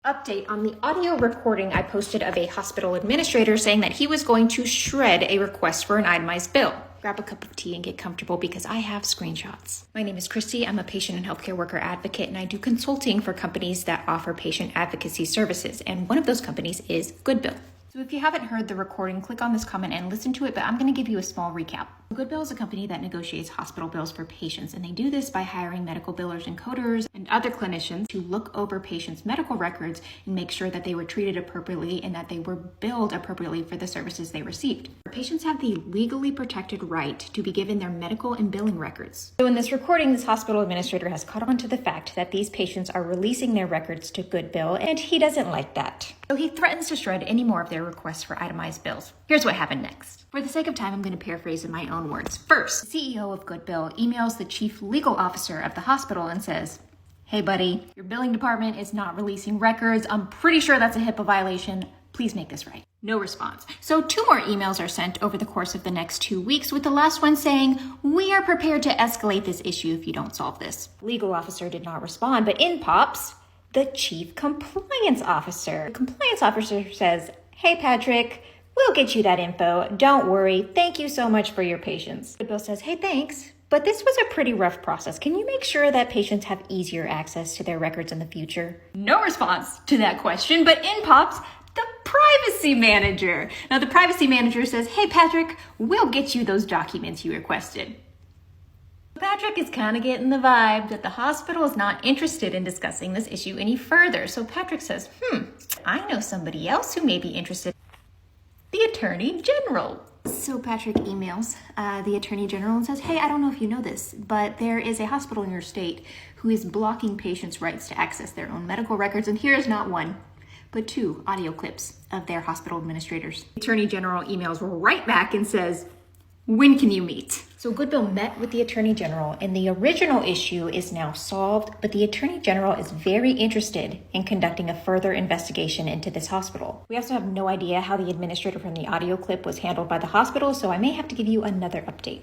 Update on the audio recording I posted of a hospital administrator saying that he was going to shred a request for an itemized bill. Grab a cup of tea and get comfortable because I have screenshots. My name is Christy. I'm a patient and healthcare worker advocate, and I do consulting for companies that offer patient advocacy services. And one of those companies is GoodBill. So if you haven't heard the recording, click on this comment and listen to it, but I'm going to give you a small recap. GoodBill is a company that negotiates hospital bills for patients, and they do this by hiring medical billers and coders and other clinicians to look over patients' medical records and make sure that they were treated appropriately and that they were billed appropriately for the services they received. Patients have the legally protected right to be given their medical and billing records. So in this recording, this hospital administrator has caught on to the fact that these patients are releasing their records to GoodBill, and he doesn't like that. So he threatens to shred any more of their requests for itemized bills. Here's what happened next. For the sake of time, I'm going to paraphrase in my own words. First, the CEO of GoodBill emails the chief legal officer of the hospital and says, "Hey buddy, your billing department is not releasing records. I'm pretty sure that's a HIPAA violation. Please make this right." No response. So 2 more emails are sent over the course of the next 2 weeks, with the last one saying, "We are prepared to escalate this issue if you don't solve this." Legal officer did not respond, but in pops the chief compliance officer. The compliance officer says, "Hey Patrick, we'll get you that info. Don't worry. Thank you so much for your patience." GoodBill says, "Hey, thanks, but this was a pretty rough process. Can you make sure that patients have easier access to their records in the future?" No response to that question, but in pops the privacy manager. Now the privacy manager says, "Hey Patrick, we'll get you those documents you requested." Patrick is kind of getting the vibe that the hospital is not interested in discussing this issue any further. So Patrick says, I know somebody else who may be interested. The Attorney General. So Patrick emails the Attorney General and says, "Hey, I don't know if you know this, but there is a hospital in your state who is blocking patients' rights to access their own medical records. And here is not 1, but 2 audio clips of their hospital administrators." The Attorney General emails right back and says, "When can you meet?" So GoodBill met with the Attorney General, and the original issue is now solved, but the Attorney General is very interested in conducting a further investigation into this hospital. We also have no idea how the administrator from the audio clip was handled by the hospital, so I may have to give you another update.